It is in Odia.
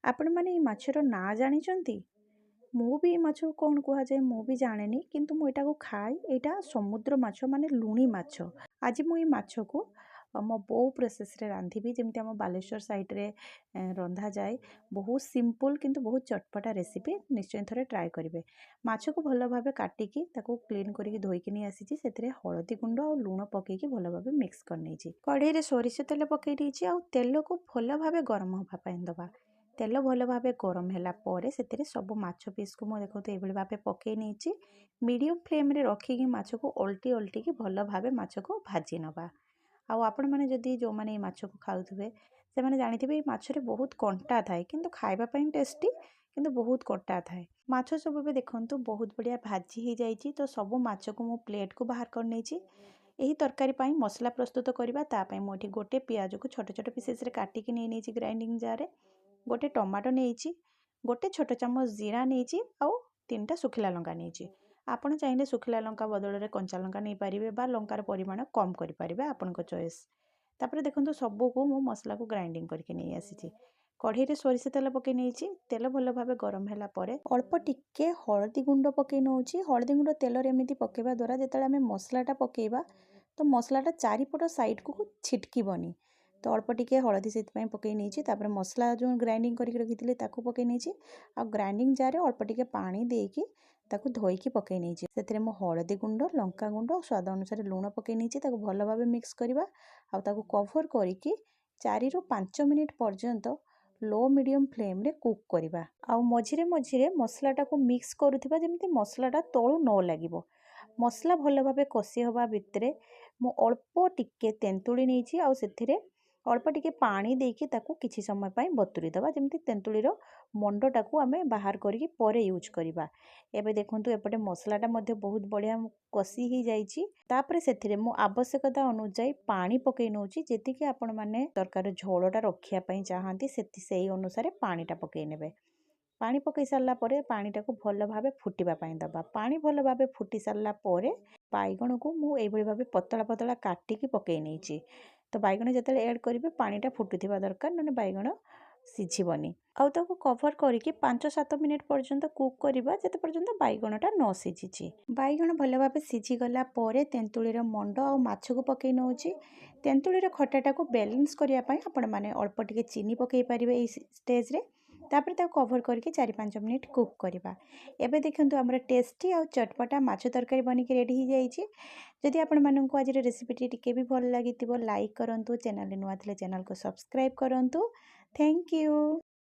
ଆପଣମାନେ ଏଇ ମାଛର ନାଁ ଜାଣିଛନ୍ତି? ମୁଁ ବି ଏଇ ମାଛକୁ କ'ଣ କୁହାଯାଏ ମୁଁ ବି ଜାଣିନି, କିନ୍ତୁ ମୁଁ ଏଇଟାକୁ ଖାଏ। ଏଇଟା ସମୁଦ୍ର ମାଛ ମାନେ ଲୁଣି ମାଛ। ଆଜି ମୁଁ ଏଇ ମାଛକୁ ମୋ ବୋଉ ପ୍ରୋସେସ୍‌ରେ ରାନ୍ଧିବି, ଯେମିତି ଆମ ବାଲେଶ୍ୱର ସାଇଡ଼୍‌ରେ ରନ୍ଧାଯାଏ। ବହୁତ ସିମ୍ପୁଲ୍ କିନ୍ତୁ ବହୁତ ଚଟପଟା ରେସିପି, ନିଶ୍ଚୟ ଥରେ ଟ୍ରାଏ କରିବେ। ମାଛକୁ ଭଲ ଭାବେ କାଟିକି ତାକୁ କ୍ଲିନ୍ କରିକି ଧୋଇକି ନେଇ ଆସିଛି। ସେଥିରେ ହଳଦୀ ଗୁଣ୍ଡ ଆଉ ଲୁଣ ପକେଇକି ଭଲ ଭାବେ ମିକ୍ସ କରିନେଇଛି। କଢ଼େଇରେ ସୋରିଷ ତେଲ ପକେଇ ଦେଇଛି, ଆଉ ତେଲକୁ ଭଲ ଭାବେ ଗରମ ହେବା ପାଇଁ ଦେବା। ତେଲ ଭଲ ଭାବେ ଗରମ ହେଲା ପରେ ସେଥିରେ ସବୁ ମାଛ ପିସ୍‌କୁ ମୁଁ ଦେଖନ୍ତୁ ଏଇଭଳି ଭାବେ ପକେଇ ନେଇଛି। ମିଡ଼ିୟମ୍ ଫ୍ଲେମ୍‌ରେ ରଖିକି ମାଛକୁ ଓଲଟିକି ଭଲ ଭାବେ ମାଛକୁ ଭାଜି ନେବା। ଆଉ ଆପଣମାନେ ଯଦି ଯେଉଁମାନେ ଏଇ ମାଛକୁ ଖାଉଥିବେ ସେମାନେ ଜାଣିଥିବେ ଏଇ ମାଛରେ ବହୁତ କଣ୍ଟା ଥାଏ, କିନ୍ତୁ ଖାଇବା ପାଇଁ ଟେଷ୍ଟି, କିନ୍ତୁ ବହୁତ କଣ୍ଟା ଥାଏ। ମାଛ ସବୁ ଏବେ ଦେଖନ୍ତୁ ବହୁତ ବଢ଼ିଆ ଭାଜି ହେଇଯାଇଛି। ତ ସବୁ ମାଛକୁ ମୁଁ ପ୍ଲେଟ୍‌କୁ ବାହାର କରିନେଇଛି। ଏହି ତରକାରୀ ପାଇଁ ମସଲା ପ୍ରସ୍ତୁତ କରିବା, ତା ପାଇଁ ମୁଁ ଏଠି ଗୋଟେ ପିଆଜକୁ ଛୋଟ ଛୋଟ ପିସେସ୍‌ରେ କାଟିକି ନେଇଛି ଗ୍ରାଇଣ୍ଡିଂ ଜାର୍‌ରେ। ଗୋଟେ ଟମାଟୋ ନେଇଛି, ଗୋଟେ ଛୋଟ ଚାମଚ ଜିରା ନେଇଛି, ଆଉ 3ଟା ଶୁଖିଲା ଲଙ୍କା ନେଇଛି। ଆପଣ ଚାହିଁଲେ ଶୁଖିଲା ଲଙ୍କା ବଦଳରେ କଞ୍ଚା ଲଙ୍କା ନେଇପାରିବେ ବା ଲଙ୍କାର ପରିମାଣ କମ୍ କରିପାରିବେ, ଆପଣଙ୍କ ଚଏସ୍। ତାପରେ ଦେଖନ୍ତୁ ସବୁକୁ ମୁଁ ମସଲାକୁ ଗ୍ରାଇଣ୍ଡିଂ କରିକି ନେଇ ଆସିଛି। କଢ଼େଇରେ ସୋରିଷ ତେଲ ପକେଇ ନେଇଛି। ତେଲ ଭଲ ଭାବେ ଗରମ ହେଲା ପରେ ଅଳ୍ପ ଟିକେ ହଳଦୀ ଗୁଣ୍ଡ ପକେଇ ନେଉଛି। ହଳଦୀ ଗୁଣ୍ଡ ତେଲରେ ଏମିତି ପକେଇବା ଦ୍ୱାରା ଯେତେବେଳେ ଆମେ ମସଲାଟା ପକେଇବା ତ ମସଲାଟା ଚାରିପଟ ସାଇଡ଼୍‌କୁ ଛିଟକିବନି। ତ ଅଳ୍ପ ଟିକେ ହଳଦୀ ସେଥିପାଇଁ ପକେଇ ନେଇଛି। ତାପରେ ମସଲା ଯେଉଁ ଗ୍ରାଇଣ୍ଡିଂ କରିକି ରଖିଥିଲି ତାକୁ ପକେଇ ନେଇଛି, ଆଉ ଗ୍ରାଇଣ୍ଡିଂ ଜାର୍‌ରେ ଅଳ୍ପ ଟିକେ ପାଣି ଦେଇକି ତାକୁ ଧୋଇକି ପକେଇ ନେଇଛି। ସେଥିରେ ମୁଁ ହଳଦୀ ଗୁଣ୍ଡ, ଲଙ୍କା ଗୁଣ୍ଡ ଆଉ ସ୍ୱାଦ ଅନୁସାରେ ଲୁଣ ପକେଇ ନେଇଛି। ତାକୁ ଭଲ ଭାବେ ମିକ୍ସ କରିବା, ଆଉ ତାକୁ କଭର୍ କରିକି 4ରୁ 5 ମିନିଟ୍ ପର୍ଯ୍ୟନ୍ତ ଲୋ ମିଡ଼ିୟମ୍ ଫ୍ଲେମ୍‌ରେ କୁକ୍ କରିବା। ଆଉ ମଝିରେ ମଝିରେ ମସଲାଟାକୁ ମିକ୍ସ କରୁଥିବା, ଯେମିତି ମସଲାଟା ତଳୁ ନ ଲାଗିବ। ମସଲା ଭଲ ଭାବେ କଷି ହେବା ଭିତରେ ମୁଁ ଅଳ୍ପ ଟିକେ ତେନ୍ତୁଳି ନେଇଛି, ଆଉ ସେଥିରେ ଅଳ୍ପ ଟିକେ ପାଣି ଦେଇକି ତାକୁ କିଛି ସମୟ ପାଇଁ ବତୁରି ଦେବା, ଯେମିତି ତେନ୍ତୁଳିର ମଣ୍ଡଟାକୁ ଆମେ ବାହାର କରିକି ପରେ ୟୁଜ୍ କରିବା। ଏବେ ଦେଖନ୍ତୁ ଏପଟେ ମସଲାଟା ମଧ୍ୟ ବହୁତ ବଢ଼ିଆ କଷି ହେଇଯାଇଛି। ତାପରେ ସେଥିରେ ମୁଁ ଆବଶ୍ୟକତା ଅନୁଯାୟୀ ପାଣି ପକେଇ ନେଉଛି। ଯେତିକି ଆପଣମାନେ ତରକାରୀର ଝୋଳଟା ରଖିବା ପାଇଁ ଚାହାନ୍ତି ସେଇ ଅନୁସାରେ ପାଣିଟା ପକେଇ ନେବେ। ପାଣି ପକେଇ ସାରିଲା ପରେ ପାଣିଟାକୁ ଭଲ ଭାବେ ଫୁଟିବା ପାଇଁ ଦେବା। ପାଣି ଭଲ ଭାବେ ଫୁଟି ସାରିଲା ପରେ ବାଇଗଣକୁ ମୁଁ ଏଇଭଳି ଭାବେ ପତଳା ପତଳା କାଟିକି ପକେଇ ନେଇଛି। ତ ବାଇଗଣ ଯେତେବେଳେ ଆଡ଼୍ କରିବେ ପାଣିଟା ଫୁଟୁଥିବା ଦରକାର, ନହେଲେ ବାଇଗଣ ସିଝିବନି। ଆଉ ତାକୁ କଭର୍ କରିକି 5-7 ମିନିଟ୍ ପର୍ଯ୍ୟନ୍ତ କୁକ୍ କରିବା, ଯେତେ ପର୍ଯ୍ୟନ୍ତ ବାଇଗଣଟା ନ ସିଝିଛି। ବାଇଗଣ ଭଲ ଭାବେ ସିଝିଗଲା ପରେ ତେନ୍ତୁଳିର ମଣ୍ଡ ଆଉ ମାଛକୁ ପକେଇ ନେଉଛି। ତେନ୍ତୁଳିର ଖଟାଟାକୁ ବ୍ୟାଲେନ୍ସ କରିବା ପାଇଁ ଆପଣମାନେ ଅଳ୍ପ ଟିକେ ଚିନି ପକେଇ ପାରିବେ ଏଇ ଷ୍ଟେଜ୍‌ରେ। ତାପରେ ତାକୁ କଭର୍ କରିକି 4-5 ମିନିଟ୍ କୁକ୍ କରିବା। ଏବେ ଦେଖନ୍ତୁ ଆମର ଟେଷ୍ଟି ଆଉ ଚଟପଟା ମାଛ ତରକାରୀ ବନିକି ରେଡ଼ି ହେଇଯାଇଛି। ଯଦି ଆପଣମାନଙ୍କୁ ଆଜିର ରେସିପିଟି ଟିକେ ବି ଭଲ ଲାଗିଥିବ ଲାଇକ୍ କରନ୍ତୁ, ଚ୍ୟାନେଲ୍‌ରେ ନୂଆ ଥିଲେ ଚ୍ୟାନେଲ୍‌କୁ ସବସ୍କ୍ରାଇବ୍ କରନ୍ତୁ। Thank you.